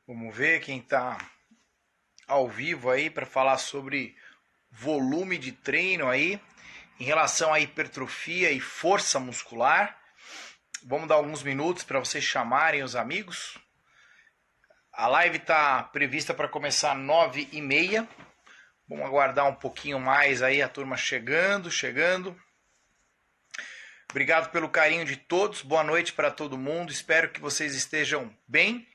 Vamos ver quem está ao vivo aí para falar sobre volume de treino aí em relação à hipertrofia e força muscular. Vamos dar alguns minutos para vocês chamarem os amigos. A live está prevista para começar às 9h30. Vamos aguardar um pouquinho mais aí a turma chegando. Obrigado pelo carinho de todos. Boa noite para todo mundo. Espero que vocês estejam bem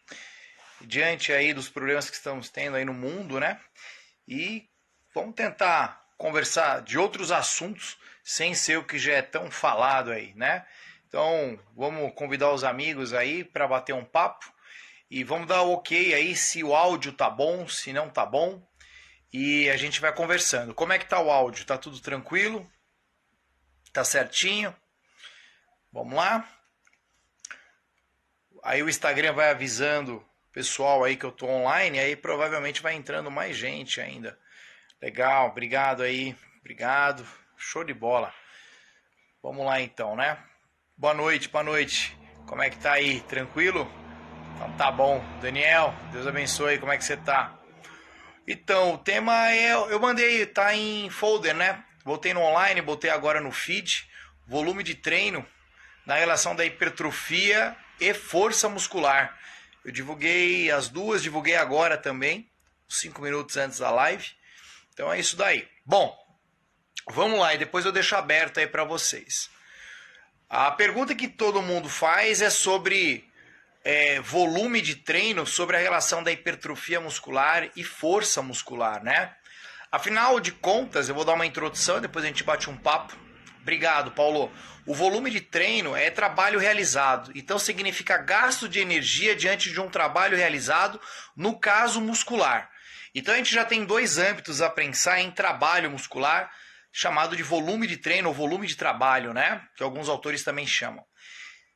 diante aí dos problemas que estamos tendo aí no mundo, né? E vamos tentar conversar de outros assuntos sem ser o que já é tão falado aí, né? Então, vamos convidar os amigos aí para bater um papo e vamos dar o ok aí se o áudio tá bom, se não tá bom, e a gente vai conversando. Como é que tá o áudio? Tá tudo tranquilo? Tá certinho? Vamos lá? Aí o Instagram vai avisando pessoal aí que eu tô online, aí provavelmente vai entrando mais gente ainda. Legal, obrigado aí, obrigado, show de bola. Vamos lá então, né? Boa noite. Como é que tá aí? Tranquilo? Então tá bom. Daniel, Deus abençoe, como é que você tá? Então, o tema é, eu mandei, tá em folder, né? Botei no online, botei agora no feed, volume de treino na relação da hipertrofia e força muscular. Eu divulguei as duas, divulguei agora também, 5 minutos antes da live. Então é isso daí. Bom, vamos lá e depois eu deixo aberto aí para vocês. A pergunta que todo mundo faz é sobre volume de treino, sobre a relação da hipertrofia muscular e força muscular, né? Afinal de contas, eu vou dar uma introdução e depois a gente bate um papo. Obrigado, Paulo. O volume de treino é trabalho realizado, então significa gasto de energia diante de um trabalho realizado, no caso muscular. Então a gente já tem dois âmbitos a pensar em trabalho muscular, chamado de volume de treino ou volume de trabalho, né? Que alguns autores também chamam.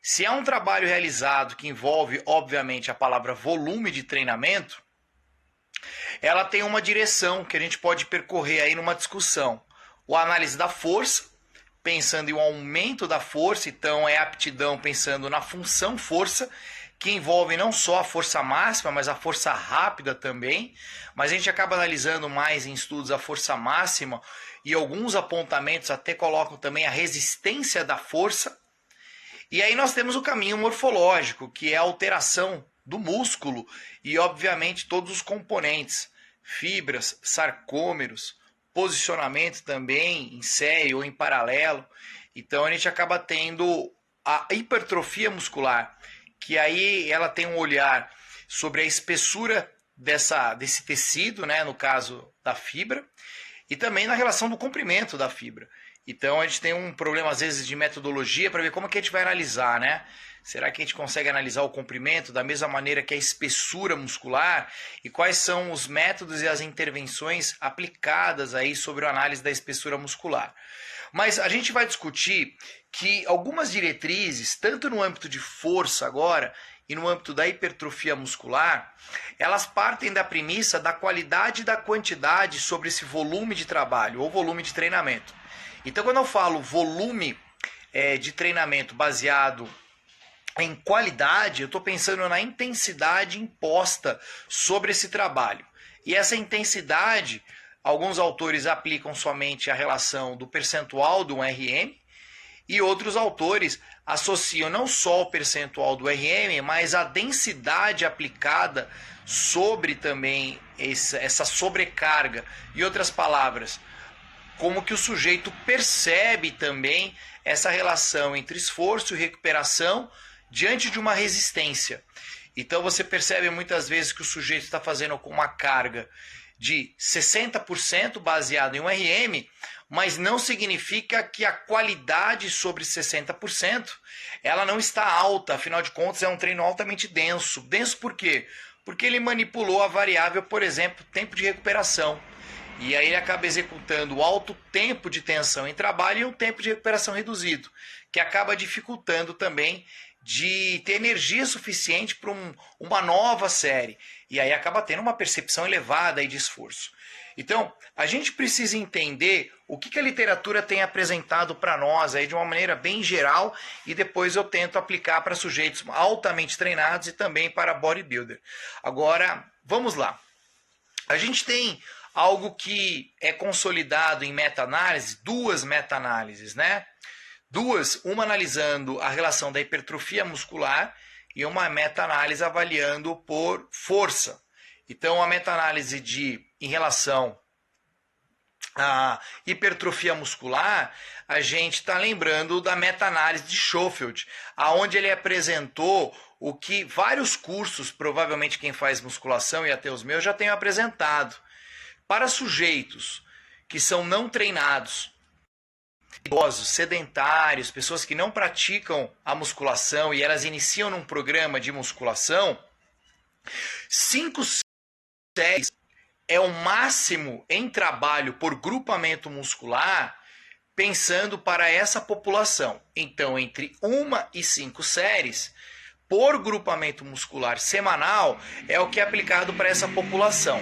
Se é um trabalho realizado que envolve, obviamente, a palavra volume de treinamento, ela tem uma direção que a gente pode percorrer aí numa discussão. A análise da força, pensando em um aumento da força, então é aptidão pensando na função força, que envolve não só a força máxima, mas a força rápida também. Mas a gente acaba analisando mais em estudos a força máxima e alguns apontamentos até colocam também a resistência da força. E aí nós temos o caminho morfológico, que é a alteração do músculo e, obviamente, todos os componentes, fibras, sarcômeros, posicionamento também em série ou em paralelo. Então a gente acaba tendo a hipertrofia muscular, que aí ela tem um olhar sobre a espessura desse tecido, né, no caso da fibra, e também na relação do comprimento da fibra. Então a gente tem um problema às vezes de metodologia para ver como que a gente vai analisar, né? Será que a gente consegue analisar o comprimento da mesma maneira que a espessura muscular? E quais são os métodos e as intervenções aplicadas aí sobre a análise da espessura muscular? Mas a gente vai discutir que algumas diretrizes, tanto no âmbito de força agora e no âmbito da hipertrofia muscular, elas partem da premissa da qualidade e da quantidade sobre esse volume de trabalho ou volume de treinamento. Então, quando eu falo volume de treinamento baseado em qualidade, eu estou pensando na intensidade imposta sobre esse trabalho. E essa intensidade, alguns autores aplicam somente a relação do percentual do RM, e outros autores associam não só o percentual do RM, mas a densidade aplicada sobre também essa sobrecarga. Em outras palavras, como que o sujeito percebe também essa relação entre esforço e recuperação diante de uma resistência. Então você percebe muitas vezes que o sujeito está fazendo com uma carga de 60% baseado em um RM, mas não significa que a qualidade sobre 60% ela não está alta, afinal de contas é um treino altamente denso. Denso por quê? Porque ele manipulou a variável, por exemplo, tempo de recuperação. E aí ele acaba executando alto tempo de tensão em trabalho e um tempo de recuperação reduzido, que acaba dificultando também de ter energia suficiente para uma nova série. E aí acaba tendo uma percepção elevada aí de esforço. Então, a gente precisa entender o que a literatura tem apresentado para nós aí de uma maneira bem geral e depois eu tento aplicar para sujeitos altamente treinados e também para bodybuilder. Agora, vamos lá. A gente tem algo que é consolidado em meta-análise, duas meta-análises, né? Uma analisando a relação da hipertrofia muscular e uma meta-análise avaliando por força. Então, a meta-análise em relação à hipertrofia muscular, a gente está lembrando da meta-análise de Schofield, aonde ele apresentou o que vários cursos, provavelmente quem faz musculação e até os meus, já tenham apresentado. Para sujeitos que são não treinados, idosos, sedentários, pessoas que não praticam a musculação e elas iniciam num programa de musculação, 5 séries é o máximo em trabalho por grupamento muscular, pensando para essa população. Então, entre 1 e 5 séries por grupamento muscular semanal é o que é aplicado para essa população.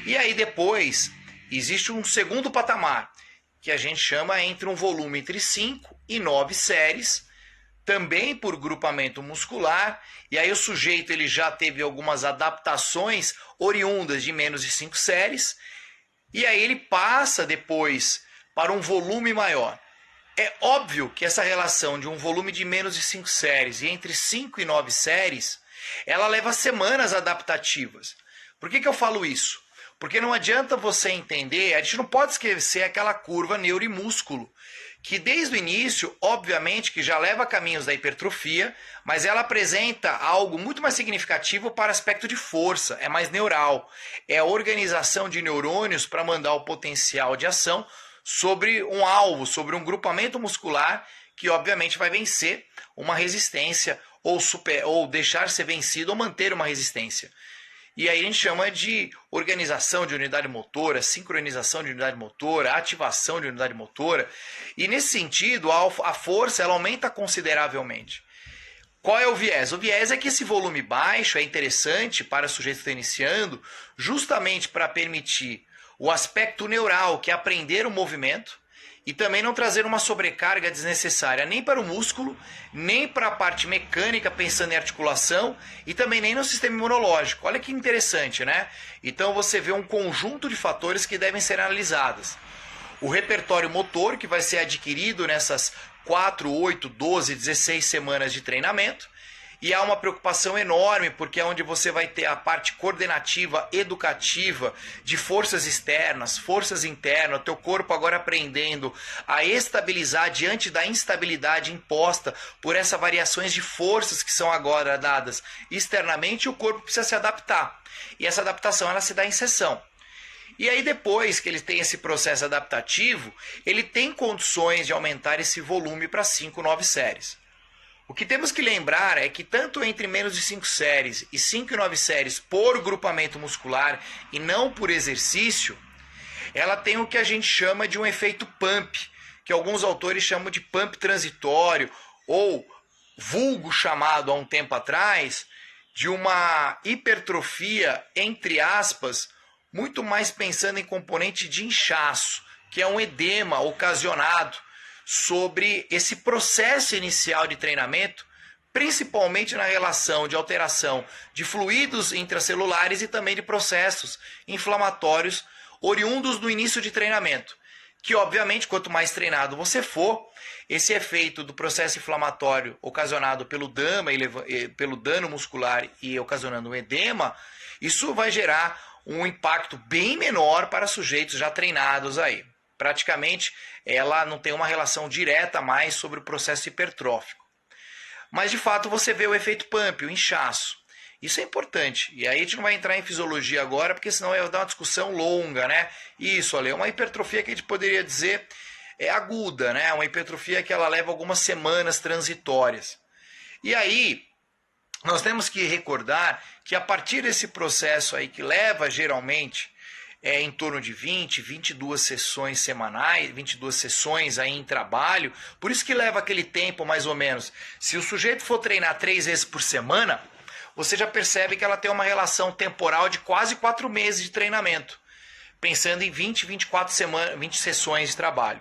E aí depois existe um segundo patamar, que a gente chama entre um volume entre 5 e 9 séries, também por grupamento muscular, e aí o sujeito ele já teve algumas adaptações oriundas de menos de 5 séries, e aí ele passa depois para um volume maior. É óbvio que essa relação de um volume de menos de 5 séries e entre 5 e 9 séries, ela leva semanas adaptativas. Por que eu falo isso? Porque não adianta você entender, a gente não pode esquecer aquela curva neuro e músculo, que desde o início, obviamente, que já leva caminhos da hipertrofia, mas ela apresenta algo muito mais significativo para aspecto de força, é mais neural. É a organização de neurônios para mandar o potencial de ação sobre um alvo, sobre um grupamento muscular que obviamente vai vencer uma resistência ou deixar ser vencido ou manter uma resistência. E aí a gente chama de organização de unidade motora, sincronização de unidade motora, ativação de unidade motora. E nesse sentido, a força ela aumenta consideravelmente. Qual é o viés? O viés é que esse volume baixo é interessante para sujeitos que estão iniciando, justamente para permitir o aspecto neural, que é aprender o movimento, e também não trazer uma sobrecarga desnecessária nem para o músculo, nem para a parte mecânica, pensando em articulação, e também nem no sistema imunológico. Olha que interessante, né? Então você vê um conjunto de fatores que devem ser analisados. O repertório motor, que vai ser adquirido nessas 4, 8, 12, 16 semanas de treinamento. E há uma preocupação enorme, porque é onde você vai ter a parte coordenativa, educativa, de forças externas, forças internas, o teu corpo agora aprendendo a estabilizar diante da instabilidade imposta por essas variações de forças que são agora dadas externamente, e o corpo precisa se adaptar. E essa adaptação ela se dá em sessão. E aí depois que ele tem esse processo adaptativo, ele tem condições de aumentar esse volume para 5, 9 séries. O que temos que lembrar é que tanto entre menos de 5 séries e 5 e 9 séries por grupamento muscular e não por exercício, ela tem o que a gente chama de um efeito pump, que alguns autores chamam de pump transitório, ou vulgo chamado há um tempo atrás, de uma hipertrofia, entre aspas, muito mais pensando em componente de inchaço, que é um edema ocasionado sobre esse processo inicial de treinamento, principalmente na relação de alteração de fluidos intracelulares e também de processos inflamatórios oriundos do início de treinamento. Que, obviamente, quanto mais treinado você for, esse efeito do processo inflamatório ocasionado pelo dano muscular e ocasionando um edema, isso vai gerar um impacto bem menor para sujeitos já treinados aí. Praticamente, ela não tem uma relação direta mais sobre o processo hipertrófico. Mas, de fato, você vê o efeito pump, o inchaço. Isso é importante. E aí a gente não vai entrar em fisiologia agora, porque senão ia dar uma discussão longa, né? Isso, Ale, é uma hipertrofia que a gente poderia dizer é aguda, né? Uma hipertrofia que ela leva algumas semanas transitórias. E aí, nós temos que recordar que a partir desse processo aí, que leva geralmente em torno de 20, 22 sessões semanais, 22 sessões aí em trabalho, por isso que leva aquele tempo mais ou menos. Se o sujeito for treinar 3 vezes por semana, você já percebe que ela tem uma relação temporal de quase 4 meses de treinamento. pensando em 20, 24 semanas, 20 sessões de trabalho.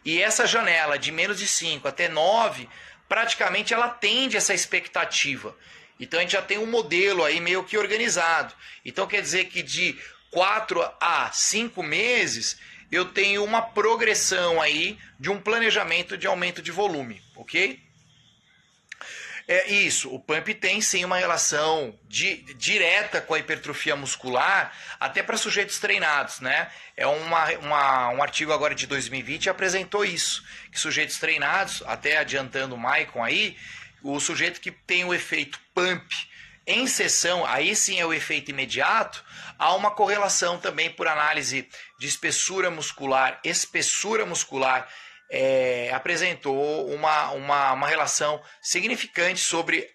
E essa janela de menos de 5 até 9, praticamente ela atende essa expectativa. Então a gente já tem um modelo aí meio que organizado. Então quer dizer que de 4 a 5 meses eu tenho uma progressão aí de um planejamento de aumento de volume, ok? É isso, o pump tem sim uma relação direta com a hipertrofia muscular, até para sujeitos treinados, né? É um artigo agora de 2020 apresentou isso, que sujeitos treinados, até adiantando o Maicon aí, o sujeito que tem o efeito pump em sessão, aí sim é o efeito imediato, há uma correlação também por análise de espessura muscular, apresentou uma relação significante sobre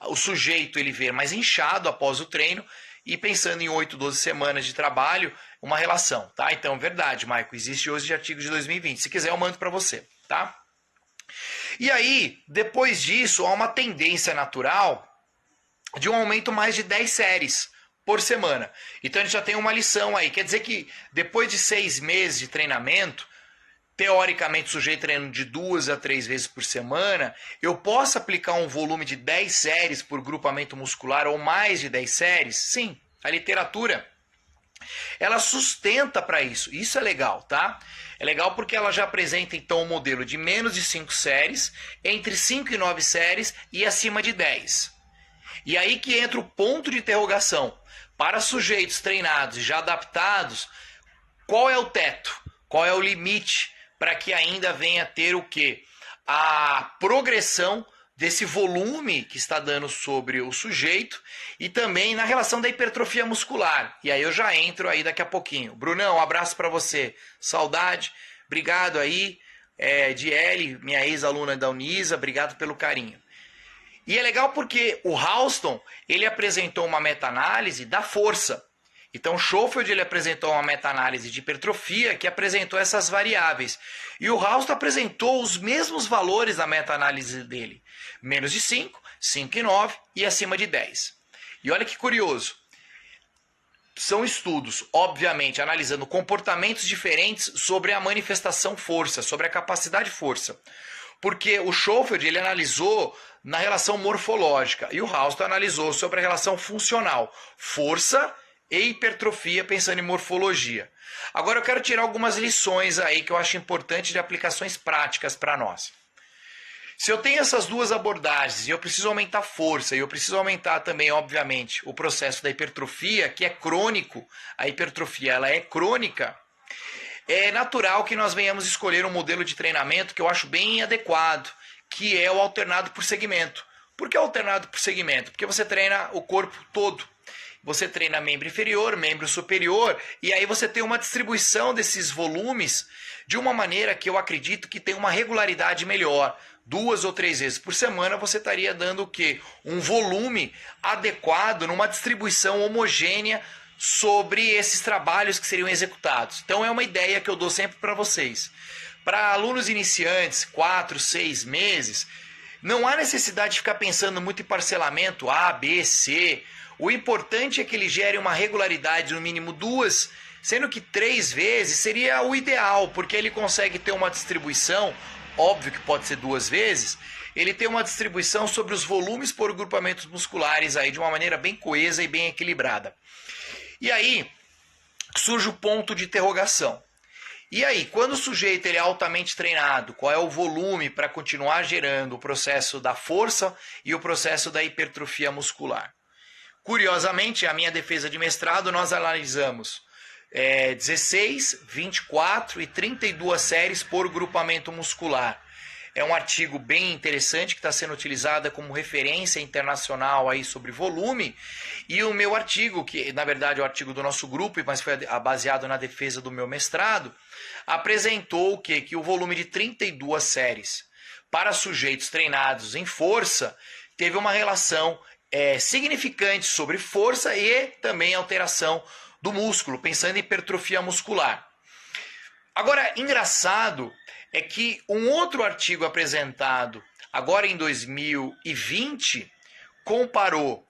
o sujeito ele ver mais inchado após o treino e pensando em 8, 12 semanas de trabalho, uma relação, tá? Então, verdade, Maico, existe hoje de artigo de 2020. Se quiser, eu mando para você, tá? E aí, depois disso, há uma tendência natural de um aumento mais de 10 séries por semana. Então, a gente já tem uma lição aí. Quer dizer que depois de 6 meses de treinamento, teoricamente, o sujeito treinando de 2 a 3 vezes por semana, eu posso aplicar um volume de 10 séries por grupamento muscular ou mais de 10 séries? Sim, a literatura ela sustenta para isso. Isso é legal, tá? É legal porque ela já apresenta então um modelo de menos de 5 séries, entre 5 e 9 séries e acima de 10. E aí que entra o ponto de interrogação. Para sujeitos treinados e já adaptados, qual é o teto? Qual é o limite para que ainda venha a ter o quê? A progressão desse volume que está dando sobre o sujeito e também na relação da hipertrofia muscular. E aí eu já entro aí daqui a pouquinho. Brunão, um abraço para você. Saudade. Obrigado aí, Diele, minha ex-aluna da Unisa. Obrigado pelo carinho. E é legal porque o Houston, ele apresentou uma meta-análise da força. Então, o Schofield ele apresentou uma meta-análise de hipertrofia que apresentou essas variáveis. E o Houston apresentou os mesmos valores na meta-análise dele. Menos de 5, 5 e 9 e acima de 10. E olha que curioso. São estudos, obviamente, analisando comportamentos diferentes sobre a manifestação força, sobre a capacidade força. Porque o Schofield ele analisou na relação morfológica e o Houston analisou sobre a relação funcional. Força e hipertrofia pensando em morfologia. Agora eu quero tirar algumas lições aí que eu acho importante de aplicações práticas para nós. Se eu tenho essas duas abordagens e eu preciso aumentar a força e eu preciso aumentar também, obviamente, o processo da hipertrofia, que é crônico, a hipertrofia ela é crônica, é natural que nós venhamos escolher um modelo de treinamento que eu acho bem adequado, que é o alternado por segmento. Por que alternado por segmento? Porque você treina o corpo todo. Você treina membro inferior, membro superior, e aí você tem uma distribuição desses volumes de uma maneira que eu acredito que tem uma regularidade melhor. 2 ou 3 vezes por semana você estaria dando o quê? Um volume adequado numa distribuição homogênea sobre esses trabalhos que seriam executados. Então é uma ideia que eu dou sempre para vocês. Para alunos iniciantes, 4, 6 meses, não há necessidade de ficar pensando muito em parcelamento A, B, C. O importante é que ele gere uma regularidade, no mínimo 2, sendo que 3 vezes seria o ideal, porque ele consegue ter uma distribuição, óbvio que pode ser 2 vezes, ele tem uma distribuição sobre os volumes por grupamentos musculares aí de uma maneira bem coesa e bem equilibrada. E aí surge o ponto de interrogação. E aí, quando o sujeito ele é altamente treinado, qual é o volume para continuar gerando o processo da força e o processo da hipertrofia muscular? Curiosamente, a minha defesa de mestrado, nós analisamos 16, 24 e 32 séries por grupamento muscular. É um artigo bem interessante que está sendo utilizado como referência internacional aí sobre volume. E o meu artigo, que na verdade é o artigo do nosso grupo, mas foi baseado na defesa do meu mestrado, apresentou o quê? Que o volume de 32 séries para sujeitos treinados em força teve uma relação significante sobre força e também alteração do músculo, pensando em hipertrofia muscular. Agora, engraçado é que um outro artigo apresentado agora em 2020 comparou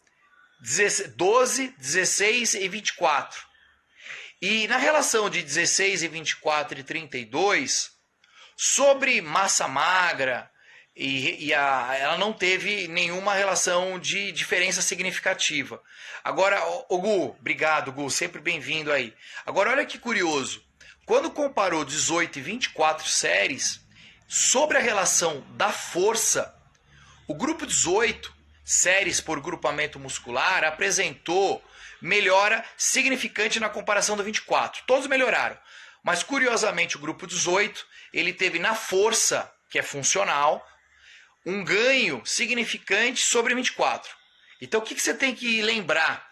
12, 16 e 24. E na relação de 16 e 24 e 32, sobre massa magra, ela não teve nenhuma relação de diferença significativa. Agora, o Gu, obrigado, Gu, sempre bem-vindo aí. Agora, olha que curioso. Quando comparou 18 e 24 séries, sobre a relação da força, o grupo 18, séries por grupamento muscular, apresentou melhora significante na comparação do 24. Todos melhoraram. Mas, curiosamente, o grupo 18, ele teve na força, que é funcional, um ganho significante sobre 24. Então, o que você tem que lembrar?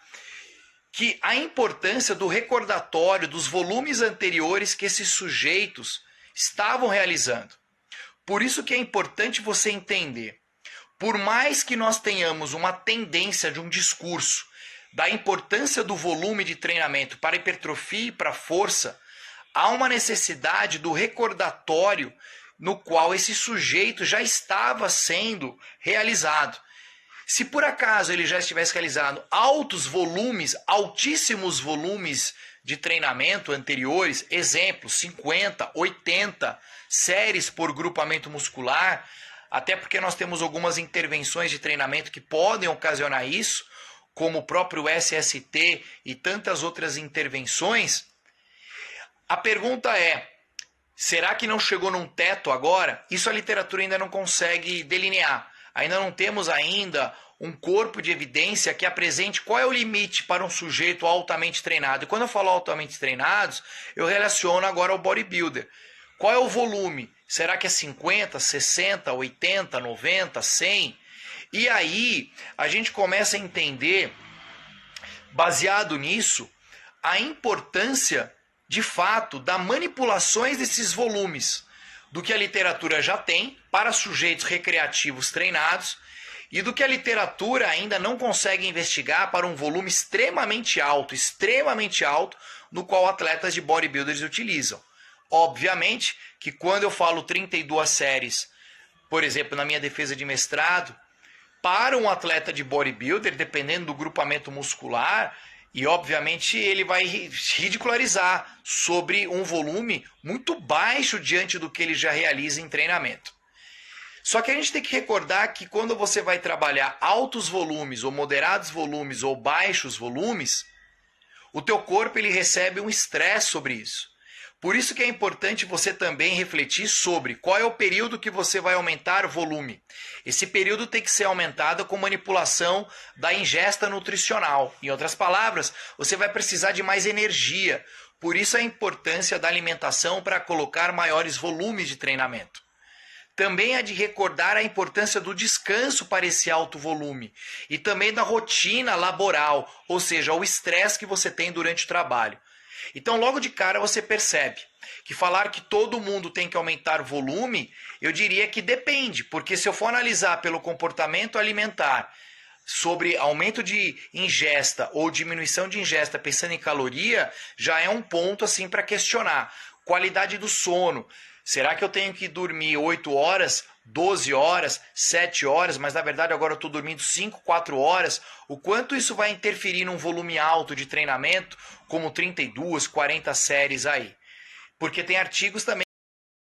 Que a importância do recordatório dos volumes anteriores que esses sujeitos estavam realizando. Por isso que é importante você entender. Por mais que nós tenhamos uma tendência de um discurso da importância do volume de treinamento para hipertrofia e para força, há uma necessidade do recordatório no qual esse sujeito já estava sendo realizado. Se por acaso ele já estivesse realizando altíssimos volumes de treinamento anteriores, exemplo, 50, 80 séries por grupamento muscular, até porque nós temos algumas intervenções de treinamento que podem ocasionar isso, como o próprio SST e tantas outras intervenções. A pergunta é, será que não chegou num teto agora? Isso a literatura ainda não consegue delinear. Ainda não temos ainda um corpo de evidência que apresente qual é o limite para um sujeito altamente treinado. E quando eu falo altamente treinados, eu relaciono agora ao bodybuilder. Qual é o volume? Será que é 50, 60, 80, 90, 100? E aí a gente começa a entender, baseado nisso, a importância de fato das manipulações desses volumes, do que a literatura já tem para sujeitos recreativos treinados e do que a literatura ainda não consegue investigar para um volume extremamente alto, no qual atletas de bodybuilders utilizam. Obviamente que quando eu falo 32 séries, por exemplo, na minha defesa de mestrado, para um atleta de bodybuilder, dependendo do grupamento muscular, e obviamente ele vai ridicularizar sobre um volume muito baixo diante do que ele já realiza em treinamento. Só que a gente tem que recordar que quando você vai trabalhar altos volumes, ou moderados volumes, ou baixos volumes, o teu corpo ele recebe um estresse sobre isso. Por isso que é importante você também refletir sobre qual é o período que você vai aumentar o volume. Esse período tem que ser aumentado com manipulação da ingesta nutricional. Em outras palavras, você vai precisar de mais energia. Por isso a importância da alimentação para colocar maiores volumes de treinamento. Também é de recordar a importância do descanso para esse alto volume e também da rotina laboral, ou seja, o estresse que você tem durante o trabalho. Então, logo de cara você percebe que falar que todo mundo tem que aumentar o volume, eu diria que depende, porque se eu for analisar pelo comportamento alimentar sobre aumento de ingesta ou diminuição de ingesta pensando em caloria, já é um ponto assim para questionar. Qualidade do sono. Será que eu tenho que dormir 8 horas, 12 horas, 7 horas, mas na verdade agora eu estou dormindo 5, 4 horas? O quanto isso vai interferir num volume alto de treinamento, como 32, 40 séries aí? Porque tem artigos também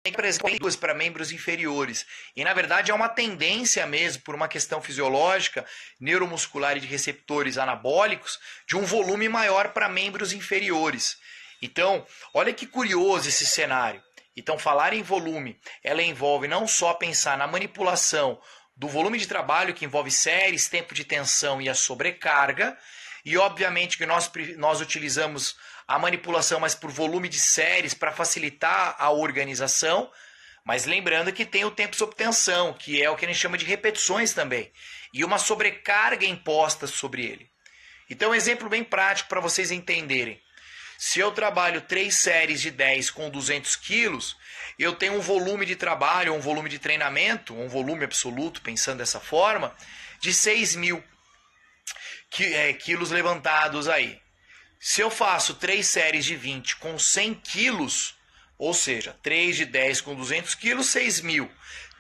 que apresentam para membros inferiores. E na verdade é uma tendência mesmo, por uma questão fisiológica, neuromuscular e de receptores anabólicos, de um volume maior para membros inferiores. Então, olha que curioso esse cenário. Então, falar em volume, ela envolve não só pensar na manipulação do volume de trabalho, que envolve séries, tempo de tensão e a sobrecarga, e obviamente que nós utilizamos a manipulação, mas por volume de séries para facilitar a organização, mas lembrando que tem o tempo sob tensão, que é o que a gente chama de repetições também, e uma sobrecarga imposta sobre ele. Então, um exemplo bem prático para vocês entenderem. Se eu trabalho 3 séries de 10 com 200 quilos, eu tenho um volume de trabalho, um volume de treinamento, um volume absoluto, pensando dessa forma, de 6.000 quilos levantados aí. Se eu faço 3 séries de 20 com 100 quilos, ou seja, 3 de 10 com 200 quilos, 6.000.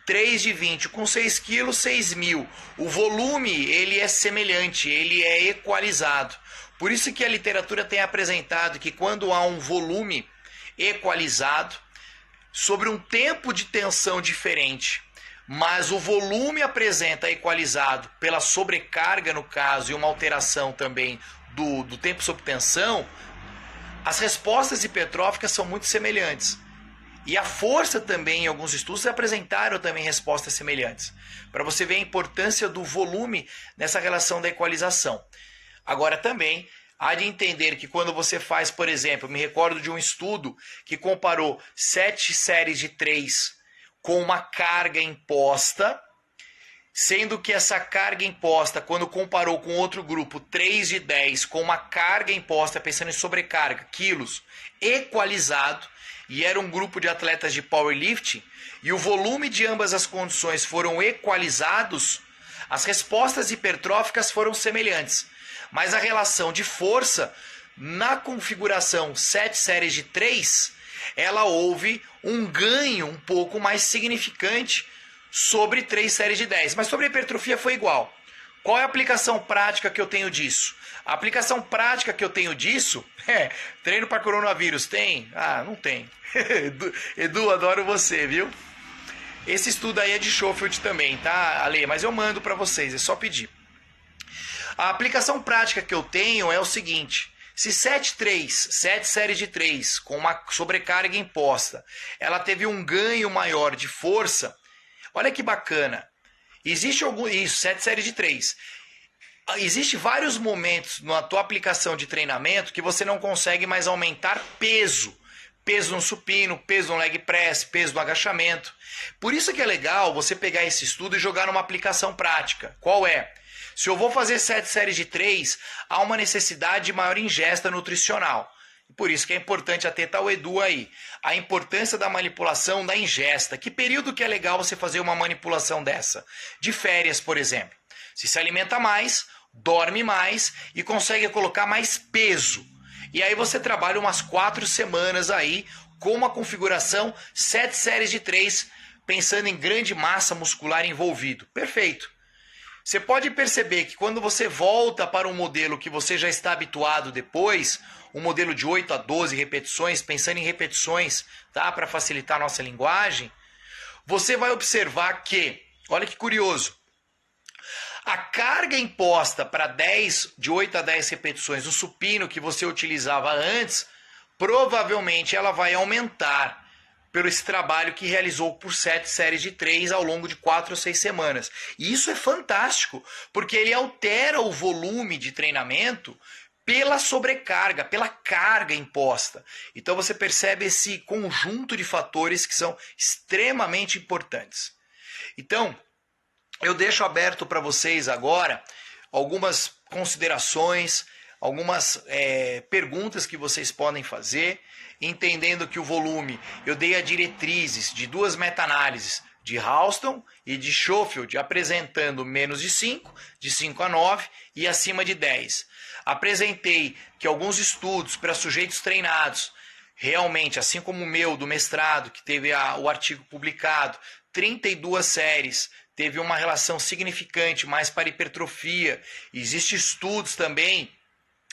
3 de 20, com 6 quilos, 6 mil. O volume, ele é semelhante, ele é equalizado. Por isso que a literatura tem apresentado que quando há um volume equalizado, sobre um tempo de tensão diferente, mas o volume apresenta equalizado pela sobrecarga no caso e uma alteração também do tempo sob tensão, as respostas hipertróficas são muito semelhantes. E a força também, em alguns estudos, apresentaram também respostas semelhantes. Para você ver a importância do volume nessa relação da equalização. Agora também, há de entender que quando você faz, por exemplo, me recordo de um estudo que comparou 7 séries de 3 com uma carga imposta, sendo que essa carga imposta, quando comparou com outro grupo, 3 de 10, com uma carga imposta, pensando em sobrecarga, quilos, equalizado, e era um grupo de atletas de powerlifting, e o volume de ambas as condições foram equalizados, as respostas hipertróficas foram semelhantes. Mas a relação de força, na configuração 7 séries de 3, ela houve um ganho um pouco mais significante sobre 3 séries de 10. Mas sobre a hipertrofia foi igual. Qual é a aplicação prática que eu tenho disso? A aplicação prática que eu tenho disso é treino para coronavírus. Tem? Ah, não tem. Edu, adoro você, viu? Esse estudo aí é de Schofield também, tá, Ale? Mas eu mando para vocês, é só pedir. A aplicação prática que eu tenho é o seguinte: se 7 séries de 3 com uma sobrecarga imposta, ela teve um ganho maior de força, olha que bacana. Existe isso, 7 séries de 3. Existe vários momentos na tua aplicação de treinamento que você não consegue mais aumentar peso. Peso no supino, peso no leg press, peso no agachamento. Por isso que é legal você pegar esse estudo e jogar numa aplicação prática. Qual é? Se eu vou fazer 7 séries de 3, há uma necessidade de maior ingesta nutricional. Por isso que é importante atentar o Edu aí. A importância da manipulação da ingesta. Que período que é legal você fazer uma manipulação dessa? De férias, por exemplo. Se alimenta mais, dorme mais e consegue colocar mais peso. E aí você trabalha umas 4 semanas aí com uma configuração 7 séries de 3, pensando em grande massa muscular envolvido. Perfeito. Você pode perceber que quando você volta para um modelo que você já está habituado depois, um modelo de 8 a 12 repetições, pensando em repetições, tá? Para facilitar a nossa linguagem, você vai observar que, olha que curioso, a carga imposta para de 8 a 10 repetições no supino que você utilizava antes, provavelmente ela vai aumentar pelo esse trabalho que realizou por 7 séries de 3 ao longo de 4 ou 6 semanas. E isso é fantástico, porque ele altera o volume de treinamento pela sobrecarga, pela carga imposta. Então você percebe esse conjunto de fatores que são extremamente importantes. Então, eu deixo aberto para vocês agora algumas considerações, algumas perguntas que vocês podem fazer, entendendo que o volume, eu dei a diretrizes de 2 meta-análises, de Houston e de Schofield, apresentando menos de 5, de 5 a 9 e acima de 10. Apresentei que alguns estudos para sujeitos treinados, realmente, assim como o meu do mestrado, que teve o artigo publicado, 32 séries, teve uma relação significante mais para hipertrofia. Existem estudos também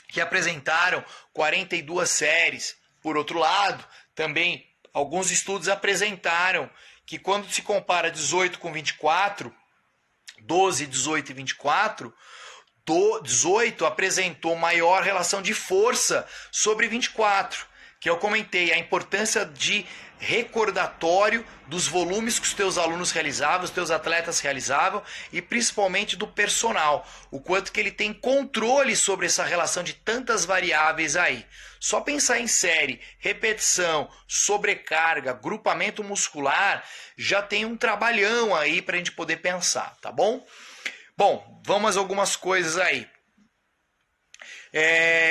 que apresentaram 42 séries. Por outro lado, também alguns estudos apresentaram que quando se compara 18 com 24, 12, 18 e 24, 18 apresentou maior relação de força sobre 24, que eu comentei, a importância de recordatório dos volumes que os teus alunos realizavam, os teus atletas realizavam e principalmente do personal, o quanto que ele tem controle sobre essa relação de tantas variáveis aí. Só pensar em série, repetição, sobrecarga, grupamento muscular, já tem um trabalhão aí para a gente poder pensar, tá bom? Bom, vamos a algumas coisas aí.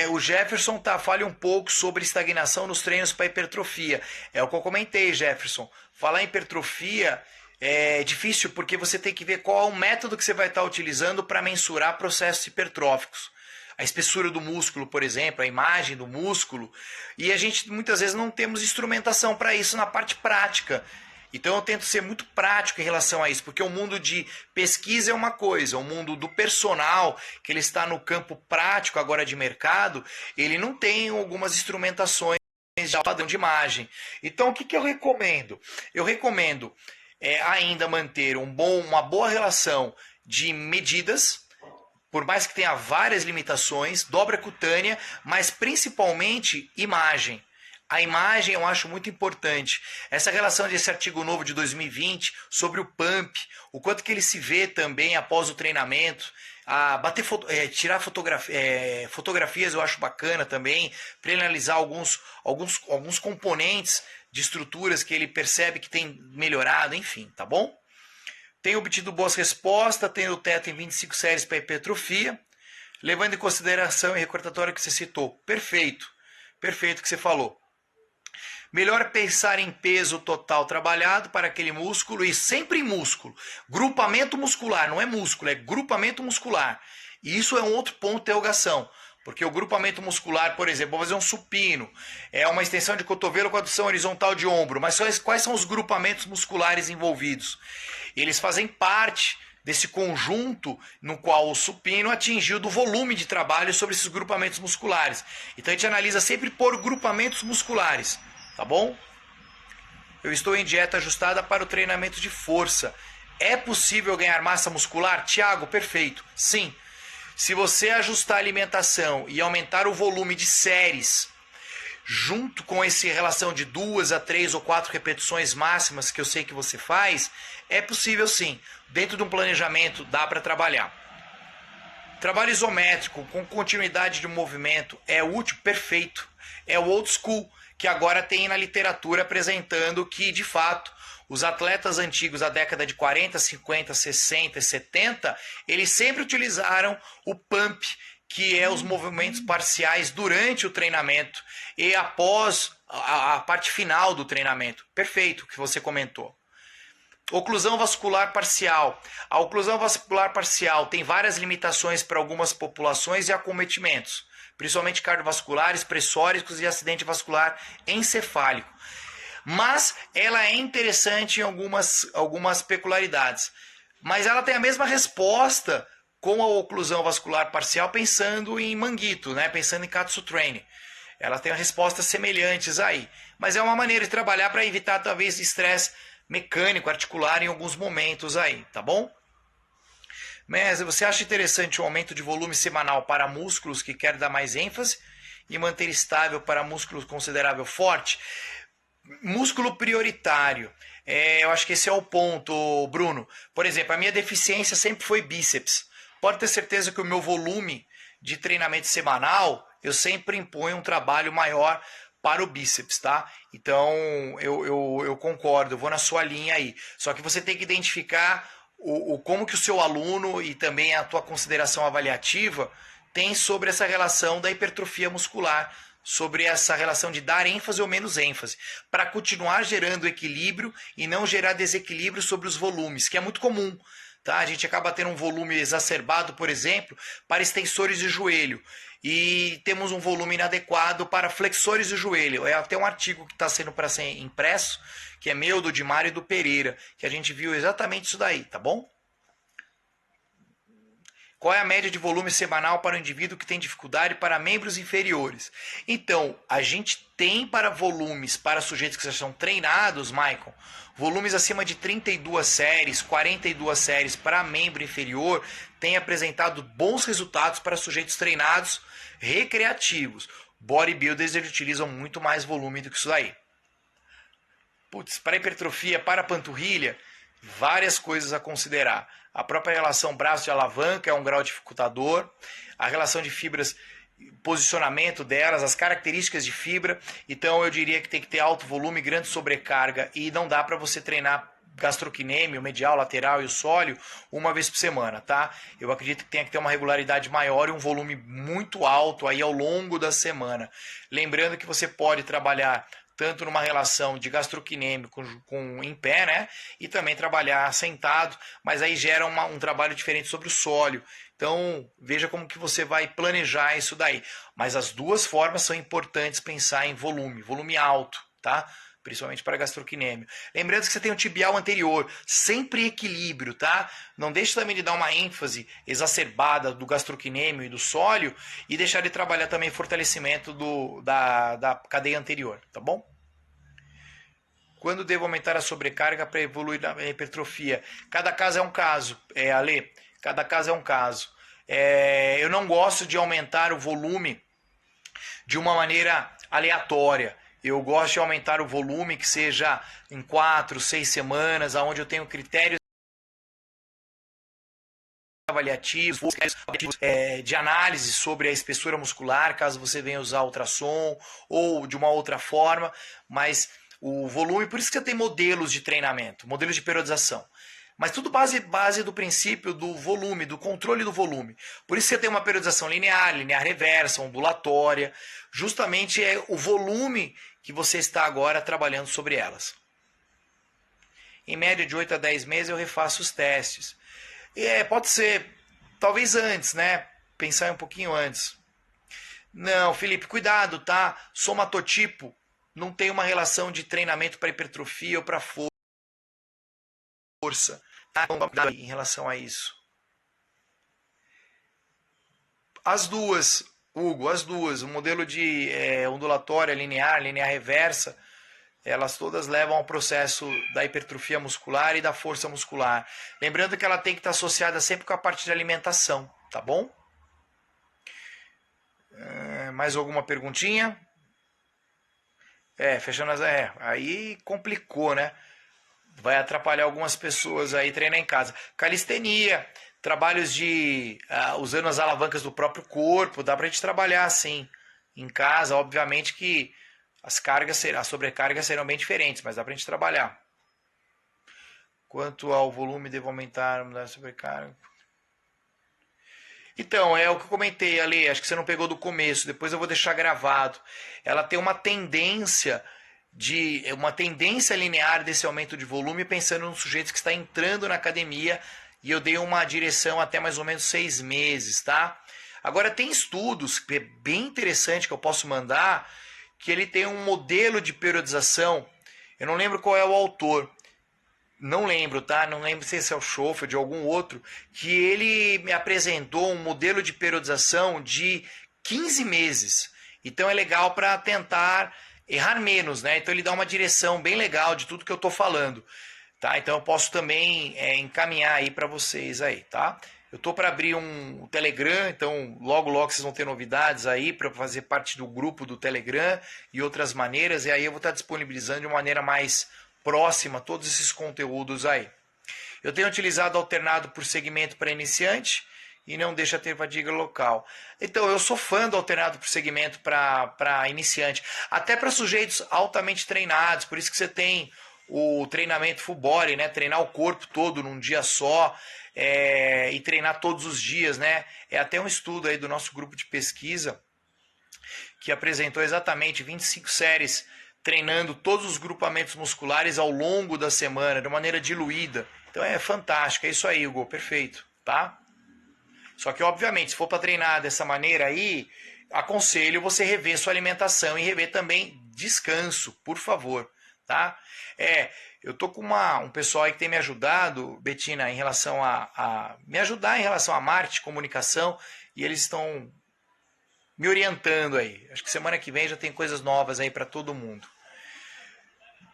O Jefferson fale um pouco sobre estagnação nos treinos para hipertrofia. É o que eu comentei, Jefferson. Falar em hipertrofia é difícil porque você tem que ver qual é o método que você vai estar utilizando para mensurar processos hipertróficos. A espessura do músculo, por exemplo, a imagem do músculo. E a gente muitas vezes não temos instrumentação para isso na parte prática. Então eu tento ser muito prático em relação a isso, porque o mundo de pesquisa é uma coisa, o mundo do personal, que ele está no campo prático agora de mercado, ele não tem algumas instrumentações de padrão de imagem. Então o que eu recomendo? Eu recomendo ainda manter uma boa relação de medidas, por mais que tenha várias limitações, dobra cutânea, mas principalmente imagem. A imagem eu acho muito importante. Essa relação desse artigo novo de 2020 sobre o pump, o quanto que ele se vê também após o treinamento, tirar fotografias eu acho bacana também, para ele analisar alguns componentes de estruturas que ele percebe que tem melhorado, enfim, tá bom? Tem obtido boas respostas, tem o teto em 25 séries para hipertrofia, levando em consideração o recordatório que você citou. Perfeito, perfeito o que você falou. Melhor pensar em peso total trabalhado para aquele músculo e sempre em músculo. Grupamento muscular, não é músculo, é grupamento muscular. E isso é um outro ponto de interrogação. Porque o grupamento muscular, por exemplo, vou fazer um supino, é uma extensão de cotovelo com adução horizontal de ombro. Mas quais são os grupamentos musculares envolvidos? Eles fazem parte desse conjunto no qual o supino atingiu do volume de trabalho sobre esses grupamentos musculares. Então a gente analisa sempre por grupamentos musculares. Tá bom? Eu estou em dieta ajustada para o treinamento de força. É possível ganhar massa muscular? Tiago, perfeito. Sim. Se você ajustar a alimentação e aumentar o volume de séries, junto com essa relação de 2 a 3 ou 4 repetições máximas que eu sei que você faz, é possível sim. Dentro de um planejamento dá para trabalhar. Trabalho isométrico com continuidade de movimento é útil? Perfeito. É o old school, que agora tem na literatura apresentando que, de fato, os atletas antigos da década de 40, 50, 60 e 70, eles sempre utilizaram o pump, que é os movimentos parciais durante o treinamento e após a parte final do treinamento. Perfeito o que você comentou. Oclusão vascular parcial. A oclusão vascular parcial tem várias limitações para algumas populações e acometimentos, principalmente cardiovasculares, pressóricos e acidente vascular encefálico. Mas ela é interessante em algumas peculiaridades. Mas ela tem a mesma resposta com a oclusão vascular parcial pensando em manguito, né? Pensando em Katsu Training. Ela tem respostas semelhantes aí. Mas é uma maneira de trabalhar para evitar talvez estresse mecânico, articular em alguns momentos aí, tá bom? Mas você acha interessante o aumento de volume semanal para músculos que quer dar mais ênfase e manter estável para músculos considerável forte? Músculo prioritário. Eu acho que esse é o ponto, Bruno. Por exemplo, a minha deficiência sempre foi bíceps. Pode ter certeza que o meu volume de treinamento semanal, eu sempre imponho um trabalho maior para o bíceps, tá? Então, eu concordo, eu vou na sua linha aí. Só que você tem que identificar como que o seu aluno e também a tua consideração avaliativa tem sobre essa relação da hipertrofia muscular, sobre essa relação de dar ênfase ou menos ênfase, para continuar gerando equilíbrio e não gerar desequilíbrio sobre os volumes, que é muito comum. Tá? A gente acaba tendo um volume exacerbado, por exemplo, para extensores de joelho. E temos um volume inadequado para flexores de joelho. É até um artigo que está sendo para ser impresso, que é meu, do Dimário e do Pereira, que a gente viu exatamente isso daí, tá bom? Qual é a média de volume semanal para o indivíduo que tem dificuldade para membros inferiores? Então, a gente tem para volumes, para sujeitos que já são treinados, Michael, volumes acima de 32 séries, 42 séries para membro inferior, tem apresentado bons resultados para sujeitos treinados recreativos. Bodybuilders eles utilizam muito mais volume do que isso aí. Putz, para hipertrofia, para panturrilha, várias coisas a considerar. A própria relação braço de alavanca é um grau dificultador. A relação de fibras, posicionamento delas, as características de fibra. Então eu diria que tem que ter alto volume, grande sobrecarga. E não dá para você treinar gastrocnêmio, medial, lateral e o sólio uma vez por semana, tá? Eu acredito que tem que ter uma regularidade maior e um volume muito alto aí ao longo da semana. Lembrando que você pode trabalhar tanto numa relação de gastrocnêmio com em pé, né? E também trabalhar sentado, mas aí gera um trabalho diferente sobre o sólio. Então, veja como que você vai planejar isso daí. Mas as duas formas são importantes pensar em volume alto, tá? principalmente para gastrocnêmio. Lembrando que você tem o tibial anterior, sempre equilíbrio, tá? Não deixe também de dar uma ênfase exacerbada do gastrocnêmio e do sólio e deixar de trabalhar também fortalecimento da cadeia anterior, tá bom? Quando devo aumentar a sobrecarga para evoluir na hipertrofia? Cada caso é um caso, Ale. Cada caso é um caso. Eu não gosto de aumentar o volume de uma maneira aleatória. Eu gosto de aumentar o volume que seja em 4, 6 semanas, onde eu tenho critérios avaliativos, de análise sobre a espessura muscular, caso você venha usar ultrassom ou de uma outra forma, mas o volume, por isso que você tem modelos de treinamento, modelos de periodização. Mas tudo base do princípio do volume, do controle do volume. Por isso você tem uma periodização linear, linear reversa, ondulatória. Justamente é o volume que você está agora trabalhando sobre elas. Em média de 8 a 10 meses eu refaço os testes. Pode ser, talvez antes, né? Pensar um pouquinho antes. Não, Felipe, cuidado, tá? Somatotipo não tem uma relação de treinamento para hipertrofia ou para força. Tá? Em relação a isso. As duas, Hugo, as duas. O modelo de ondulatória, linear, linear reversa, elas todas levam ao processo da hipertrofia muscular e da força muscular. Lembrando que ela tem que estar associada sempre com a parte de alimentação, tá bom? Mais alguma perguntinha? Fechando as... aí complicou, né? Vai atrapalhar algumas pessoas aí treinar em casa. Calistenia, trabalhos usando as alavancas do próprio corpo, dá pra gente trabalhar assim em casa. Obviamente que as sobrecargas serão bem diferentes, mas dá pra gente trabalhar. Quanto ao volume, devo aumentar a sobrecarga? Então, é o que eu comentei, Ale, acho que você não pegou do começo, depois eu vou deixar gravado. Ela tem uma tendência linear desse aumento de volume, pensando no sujeito que está entrando na academia, e eu dei uma direção até mais ou menos 6 meses, tá? Agora tem estudos, que é bem interessante, que eu posso mandar, que ele tem um modelo de periodização, eu não lembro qual é o autor, não lembro, tá? Não lembro se esse é o Schoff ou de algum outro, que ele me apresentou um modelo de periodização de 15 meses. Então é legal para tentar errar menos, né? Então ele dá uma direção bem legal de tudo que eu estou falando, tá? Então eu posso também encaminhar aí para vocês aí, tá? Eu estou para abrir um Telegram, então logo vocês vão ter novidades aí para fazer parte do grupo do Telegram e outras maneiras, e aí eu vou estar disponibilizando de uma maneira mais próxima todos esses conteúdos aí. Eu tenho utilizado alternado por segmento para iniciante e não deixa ter fadiga local. Então, eu sou fã do alternado por segmento para iniciante, até para sujeitos altamente treinados, por isso que você tem o treinamento full body, né? Treinar o corpo todo num dia só e treinar todos os dias, né? É até um estudo aí do nosso grupo de pesquisa que apresentou exatamente 25 séries treinando todos os grupamentos musculares ao longo da semana, de maneira diluída. Então é fantástico, é isso aí, Hugo, perfeito, tá? Só que, obviamente, se for para treinar dessa maneira aí, aconselho você rever sua alimentação e rever também descanso, por favor, tá? Eu tô com um pessoal aí que tem me ajudado, Betina, em relação me ajudar em relação a marketing, comunicação, e eles estão me orientando aí. Acho que semana que vem já tem coisas novas aí para todo mundo.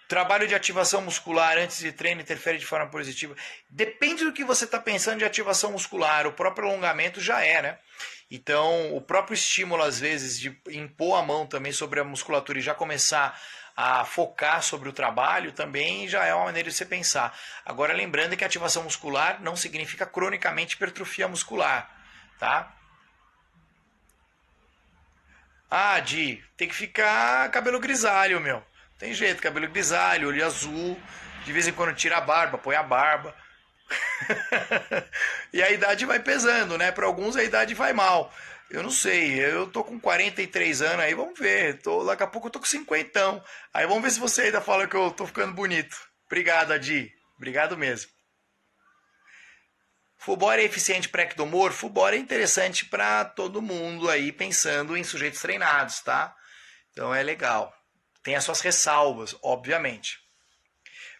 Trabalho de ativação muscular antes de treino interfere de forma positiva? Depende do que você está pensando de ativação muscular. O próprio alongamento já é, né? Então, o próprio estímulo, às vezes, de impor a mão também sobre a musculatura e já começar a focar sobre o trabalho também já é uma maneira de você pensar. Agora, lembrando que ativação muscular não significa cronicamente hipertrofia muscular, tá? Tem que ficar cabelo grisalho, meu. Tem jeito, cabelo grisalho, olho azul, de vez em quando tira a barba, põe a barba. E a idade vai pesando, né? Para alguns a idade vai mal. Eu não sei, eu tô com 43 anos aí, vamos ver. Daqui a pouco eu tô com 50. Aí vamos ver se você ainda fala que eu tô ficando bonito. Obrigado, Adi. Obrigado mesmo. Full body é eficiente para ectomorfo? Full body é interessante para todo mundo aí pensando em sujeitos treinados, tá? Então é legal. tem as suas ressalvas, obviamente.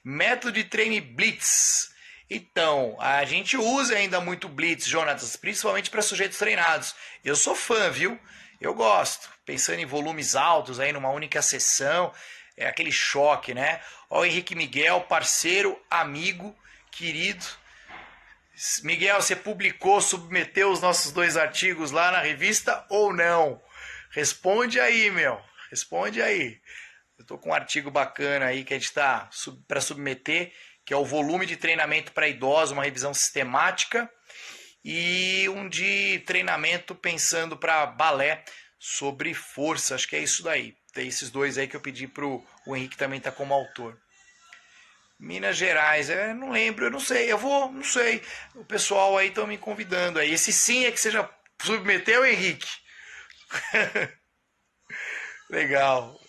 Método de treino Blitz. Então, a gente usa ainda muito Blitz, Jonatas, principalmente para sujeitos treinados. Eu sou fã, viu? Eu gosto. Pensando em volumes altos aí numa única sessão, é aquele choque, né? Ó, o Henrique Miguel, parceiro, amigo, querido. Miguel, você publicou, submeteu os nossos 2 artigos lá na revista ou não? Responde aí, meu. Responde aí. Eu tô com um artigo bacana aí que a gente tá para submeter, que é o volume de treinamento para idosos, uma revisão sistemática, e um de treinamento pensando para balé sobre força. Acho que é isso daí. Tem esses 2 aí que eu pedi pro o Henrique também tá como autor. Minas Gerais, não lembro, eu não sei, não sei. O pessoal aí estão me convidando aí. Esse sim é que você já submeteu, Henrique? Legal.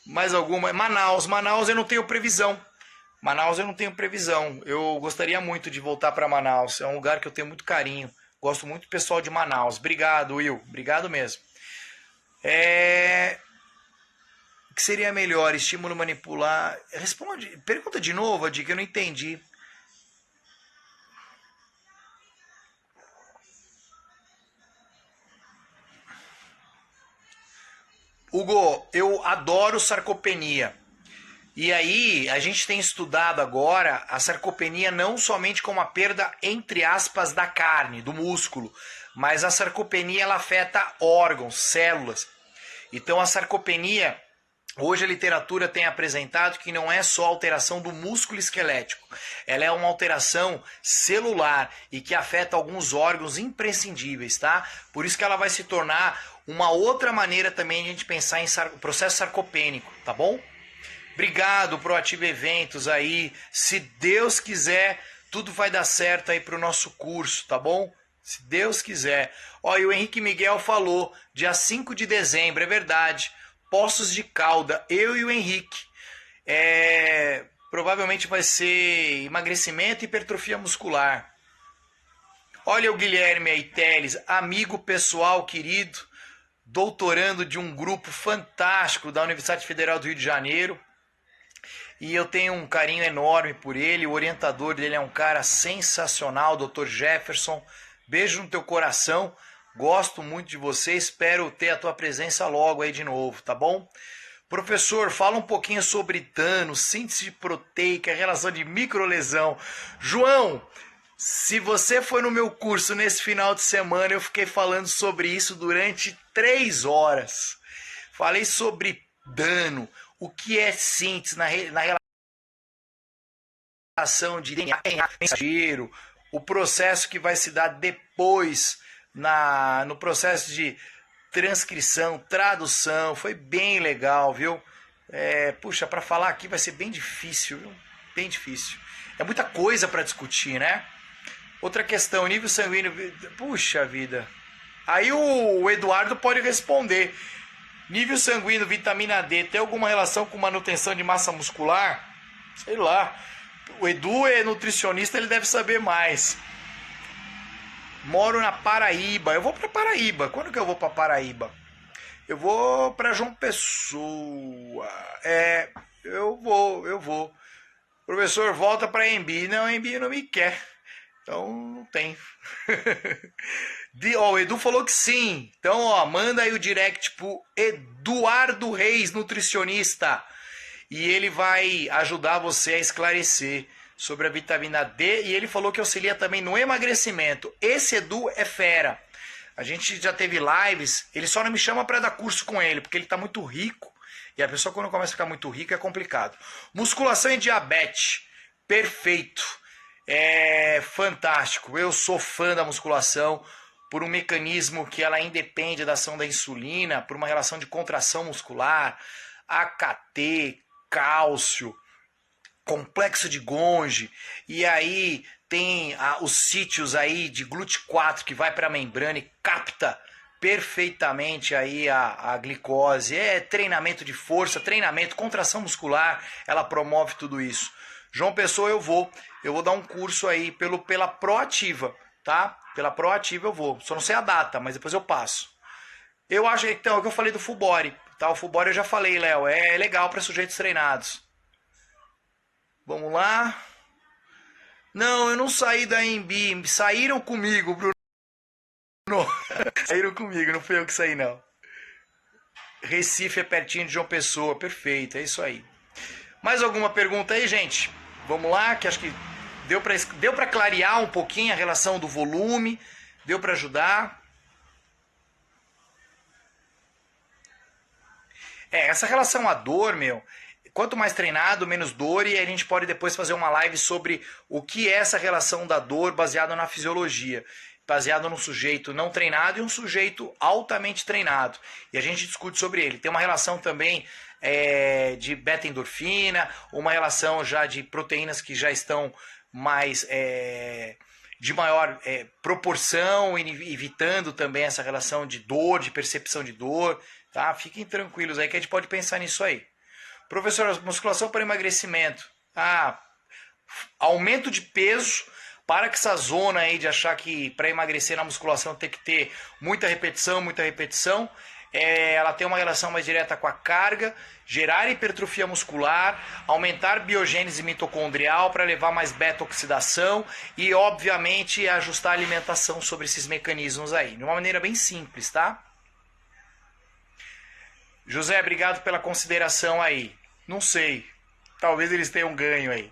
Mais alguma? Manaus eu não tenho previsão. Manaus eu não tenho previsão. Eu gostaria muito de voltar para Manaus. É um lugar que eu tenho muito carinho. Gosto muito do pessoal de Manaus. Obrigado, Will. Obrigado mesmo. O que seria melhor? Estímulo manipular? Responde. Pergunta de novo, Adi, que eu não entendi. Hugo, eu adoro sarcopenia. E aí, a gente tem estudado agora a sarcopenia não somente como a perda, entre aspas, da carne, do músculo, mas a sarcopenia ela afeta órgãos, células. Então a sarcopenia, hoje a literatura tem apresentado que não é só alteração do músculo esquelético, ela é uma alteração celular e que afeta alguns órgãos imprescindíveis, tá? Por isso que ela vai se tornar uma outra maneira também de a gente pensar em processo sarcopênico, tá bom? Obrigado, Proativo Eventos aí. Se Deus quiser, tudo vai dar certo aí pro nosso curso, tá bom? Se Deus quiser. Ó, e o Henrique Miguel falou, dia 5 de dezembro, é verdade. Poços de Calda, eu e o Henrique. Provavelmente vai ser emagrecimento e hipertrofia muscular. Olha o Guilherme aí, Teles, amigo pessoal querido, doutorando de um grupo fantástico da Universidade Federal do Rio de Janeiro. E eu tenho um carinho enorme por ele, o orientador dele é um cara sensacional, Dr. Jefferson. Beijo no teu coração, gosto muito de você, espero ter a tua presença logo aí de novo, tá bom? Professor, fala um pouquinho sobre dano, síntese proteica, relação de microlesão. João, se você foi no meu curso nesse final de semana, eu fiquei falando sobre isso durante 3 horas. Falei sobre dano, o que é síntese na relação de DNA, mensageiro, o processo que vai se dar depois no processo de transcrição, tradução. Foi bem legal, viu? Puxa, para falar aqui vai ser bem difícil, viu? Bem difícil. É muita coisa para discutir, né? Outra questão, nível sanguíneo. Puxa vida. Aí o Eduardo pode responder. Nível sanguíneo, vitamina D, tem alguma relação com manutenção de massa muscular? Sei lá. O Edu é nutricionista, ele deve saber mais. Moro na Paraíba. Eu vou para Paraíba. Quando que eu vou para Paraíba? Eu vou para João Pessoa. Eu vou. Professor, volta para Embi. Não, Embi não me quer. Então não tem. O Edu falou que sim. Então, manda aí o direct pro Eduardo Reis, nutricionista. E ele vai ajudar você a esclarecer sobre a vitamina D. E ele falou que auxilia também no emagrecimento. Esse Edu é fera. A gente já teve lives. Ele só não me chama para dar curso com ele, porque ele tá muito rico. E a pessoa, quando começa a ficar muito rica, é complicado. Musculação e diabetes. Perfeito. É fantástico. Eu sou fã da musculação por um mecanismo que ela independe da ação da insulina, por uma relação de contração muscular, AKT, cálcio, complexo de Golgi, e aí tem os sítios aí de GLUT4 que vai para a membrana e capta perfeitamente aí a glicose. É treinamento de força, treinamento, contração muscular, ela promove tudo isso. João Pessoa, eu vou dar um curso aí pela Proativa, tá? Pela Proativa eu vou, só não sei a data, mas depois eu passo. Eu acho, então, é o que eu falei do Fubori. Tá, o full body eu já falei, Léo. É legal para sujeitos treinados. Vamos lá. Não, eu não saí da AMB. Saíram comigo, Bruno. Saíram comigo, não fui eu que saí, não. Recife é pertinho de João Pessoa. Perfeito, é isso aí. Mais alguma pergunta aí, gente? Vamos lá, que acho que deu para clarear um pouquinho a relação do volume. Deu para ajudar. Essa relação à dor, meu, quanto mais treinado, menos dor, e a gente pode depois fazer uma live sobre o que é essa relação da dor baseada na fisiologia, baseado num sujeito não treinado e um sujeito altamente treinado. E a gente discute sobre ele. Tem uma relação também de beta-endorfina, uma relação já de proteínas que já estão mais de maior proporção, evitando também essa relação de dor, de percepção de dor. Tá? Fiquem tranquilos aí que a gente pode pensar nisso aí. Professor, musculação para emagrecimento. Aumento de peso, para que essa zona aí de achar que para emagrecer na musculação tem que ter muita repetição, ela tem uma relação mais direta com a carga, gerar hipertrofia muscular, aumentar biogênese mitocondrial para levar mais beta-oxidação e, obviamente, ajustar a alimentação sobre esses mecanismos aí. De uma maneira bem simples, tá? José, obrigado pela consideração aí. Não sei. Talvez eles tenham ganho aí.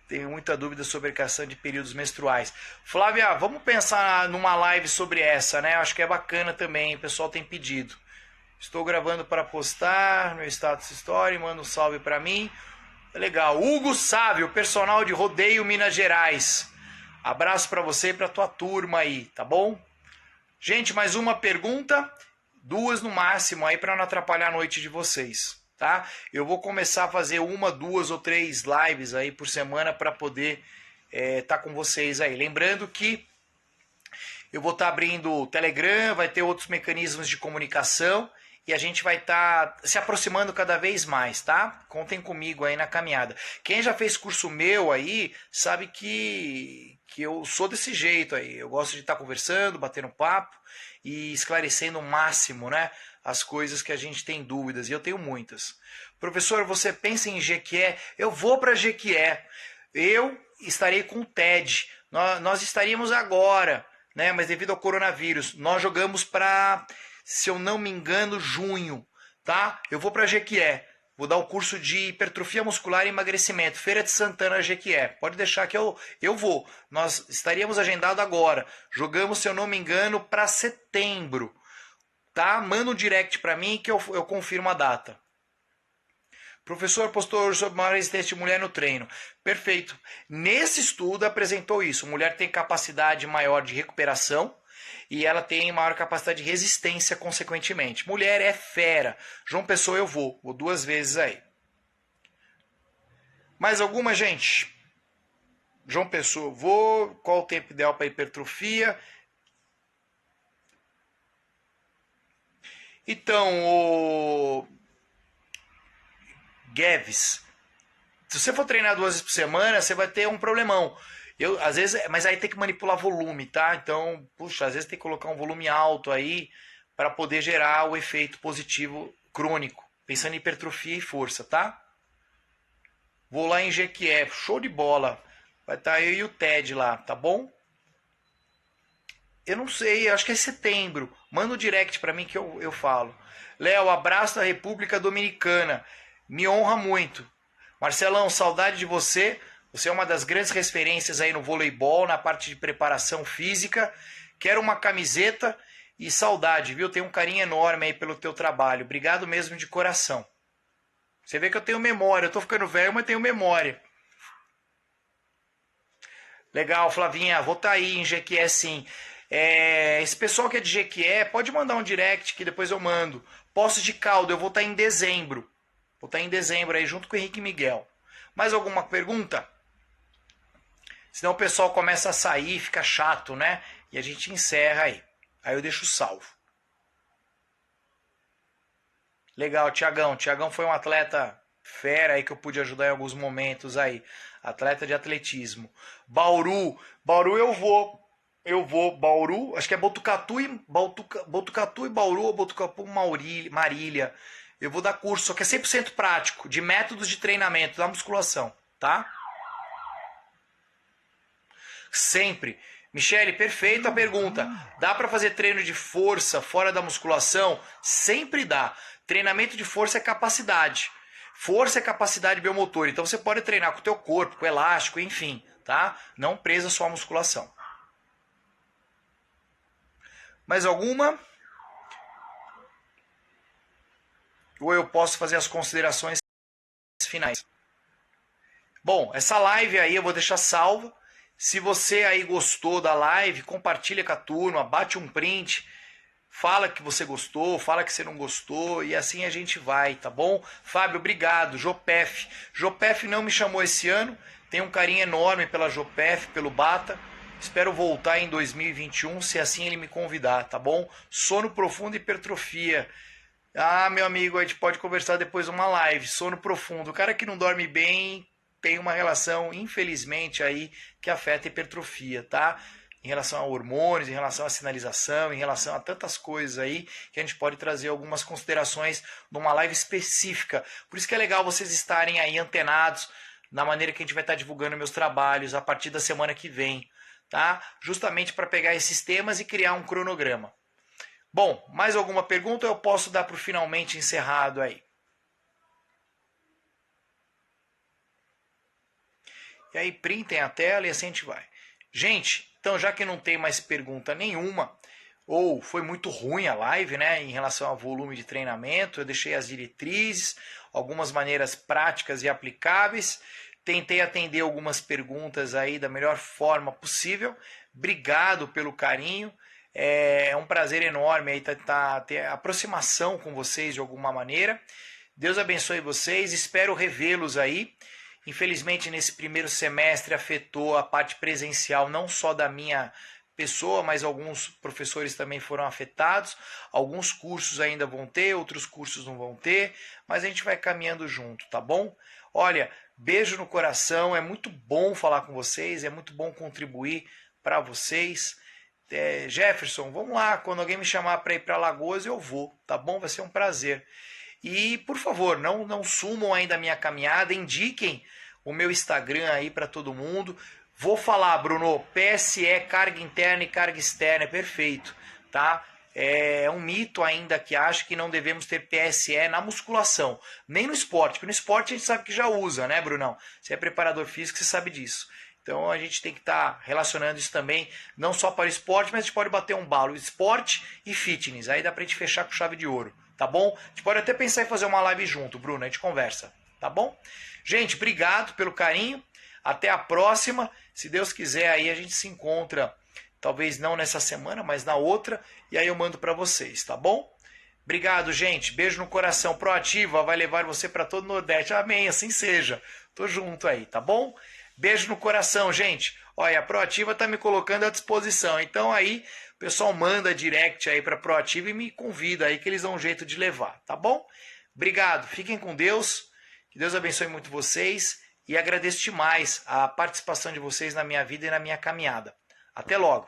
Tenho muita dúvida sobre a questão de períodos menstruais. Flávia, vamos pensar numa live sobre essa, né? Acho que é bacana também, o pessoal tem pedido. Estou gravando para postar no status story, manda um salve para mim. Legal. Hugo Sávio, personal de Rodeio, Minas Gerais. Abraço para você e para tua turma aí, tá bom? Gente, mais uma pergunta, 2 no máximo aí para não atrapalhar a noite de vocês. Tá? Eu vou começar a fazer 1, 2 ou 3 lives aí por semana para poder tá com vocês aí. Lembrando que eu vou estar abrindo o Telegram, vai ter outros mecanismos de comunicação e a gente vai estar se aproximando cada vez mais, tá? Contem comigo aí na caminhada. Quem já fez curso meu aí sabe que eu sou desse jeito aí. Eu gosto de estar conversando, batendo papo e esclarecendo o máximo, né? As coisas que a gente tem dúvidas, e eu tenho muitas. Professor, você pensa em Jequié? Eu vou para Jequié. Eu estarei com o TED. Nós estaríamos agora, né? Mas devido ao coronavírus, nós jogamos para, se eu não me engano, junho, tá? Eu vou para Jequié. Vou dar o curso de hipertrofia muscular e emagrecimento. Feira de Santana, Jequié. Pode deixar que eu vou. Nós estaríamos agendado agora. Jogamos, se eu não me engano, para setembro. Tá? Manda um direct para mim que eu confirmo a data. Professor postou sobre maior resistência de mulher no treino. Perfeito. Nesse estudo apresentou isso. Mulher tem capacidade maior de recuperação e ela tem maior capacidade de resistência consequentemente. Mulher é fera. João Pessoa eu vou 2 vezes aí. Mais alguma, gente? João Pessoa, vou. Qual o tempo ideal para hipertrofia? Então, o Guedes, se você for treinar 2 vezes por semana, você vai ter um problemão. Às vezes, mas aí tem que manipular volume, tá? Então, puxa, às vezes tem que colocar um volume alto aí para poder gerar o efeito positivo crônico, pensando em hipertrofia e força, tá? Vou lá em Jequié, show de bola. Vai estar eu e o Ted lá, tá bom? Eu não sei, acho que é setembro. Manda um direct para mim que eu falo. Léo, abraço da República Dominicana. Me honra muito. Marcelão, saudade de você. Você é uma das grandes referências aí no voleibol, na parte de preparação física. Quero uma camiseta e saudade, viu? Tenho um carinho enorme aí pelo teu trabalho. Obrigado mesmo de coração. Você vê que eu tenho memória. Eu tô ficando velho, mas tenho memória. Legal, Flavinha. Vou estar aí em Jequié sim. Esse pessoal que é de Jequié, pode mandar um direct que depois eu mando. Poços de Caldo, eu vou estar em dezembro. Vou estar em dezembro aí junto com o Henrique Miguel. Mais alguma pergunta? Senão o pessoal começa a sair, fica chato, né? E a gente encerra aí. Aí eu deixo salvo. Legal, Tiagão. Tiagão foi um atleta fera aí que eu pude ajudar em alguns momentos aí. Atleta de atletismo. Bauru eu vou. eu vou Bauru, acho que é Botucatu e Bauru ou Botucatu Marília. Eu vou dar curso, só que é 100% prático, de métodos de treinamento da musculação, tá? Sempre. Michele, perfeita a pergunta. Dá para fazer treino de força fora da musculação? Sempre dá. Treinamento de força é capacidade. Força é capacidade biomotora. Então você pode treinar com o teu corpo, com o elástico, enfim, tá? Não presa só a musculação. Mais alguma? Ou eu posso fazer as considerações finais? Bom, essa live aí eu vou deixar salva. Se você aí gostou da live, compartilha com a turma, bate um print, fala que você gostou, fala que você não gostou e assim a gente vai, tá bom? Fábio, obrigado. Jopef. Jopef não me chamou esse ano, tenho um carinho enorme pela Jopef, pelo Bata. Espero voltar em 2021, se assim ele me convidar, tá bom? Sono profundo e hipertrofia. Ah, meu amigo, a gente pode conversar depois numa live. Sono profundo. O cara que não dorme bem tem uma relação, infelizmente, aí que afeta a hipertrofia, tá? Em relação a hormônios, em relação à sinalização, em relação a tantas coisas aí, que a gente pode trazer algumas considerações numa live específica. Por isso que é legal vocês estarem aí antenados na maneira que a gente vai estar divulgando meus trabalhos a partir da semana que vem, tá? Justamente para pegar esses temas e criar um cronograma. Bom, mais alguma pergunta eu posso dar para o finalmente encerrado aí? E aí printem a tela e assim a gente vai. Gente, então já que não tem mais pergunta nenhuma, ou foi muito ruim a live, né, em relação ao volume de treinamento, eu deixei as diretrizes, algumas maneiras práticas e aplicáveis, tentei atender algumas perguntas aí da melhor forma possível. Obrigado pelo carinho. É um prazer enorme aí ter aproximação com vocês de alguma maneira. Deus abençoe vocês, espero revê-los aí. Infelizmente, nesse primeiro semestre afetou a parte presencial, não só da minha pessoa, mas alguns professores também foram afetados. Alguns cursos ainda vão ter, outros cursos não vão ter, mas a gente vai caminhando junto, tá bom? Olha, beijo no coração, é muito bom falar com vocês, é muito bom contribuir para vocês. Jefferson, vamos lá, quando alguém me chamar para ir para Alagoas, eu vou, tá bom? Vai ser um prazer. E, por favor, não sumam ainda a minha caminhada, indiquem o meu Instagram aí para todo mundo. Vou falar, Bruno, PSE, carga interna e carga externa, é perfeito, tá? É um mito ainda que acha que não devemos ter PSE na musculação, nem no esporte, porque no esporte a gente sabe que já usa, né, Brunão? Você é preparador físico, você sabe disso. Então a gente tem que estar relacionando isso também, não só para o esporte, mas a gente pode bater um balo, esporte e fitness, aí dá pra gente fechar com chave de ouro, tá bom? A gente pode até pensar em fazer uma live junto, Bruno, a gente conversa, tá bom? Gente, obrigado pelo carinho, até a próxima, se Deus quiser aí a gente se encontra, talvez não nessa semana, mas na outra, e aí eu mando para vocês, tá bom? Obrigado, gente, beijo no coração, Proativa vai levar você para todo o Nordeste, amém, assim seja, tô junto aí, tá bom? Beijo no coração, gente. Olha, a Proativa tá me colocando à disposição. Então aí, o pessoal manda direct aí pra Proativa e me convida aí que eles dão um jeito de levar, tá bom? Obrigado. Fiquem com Deus. Que Deus abençoe muito vocês e agradeço demais a participação de vocês na minha vida e na minha caminhada. Até logo.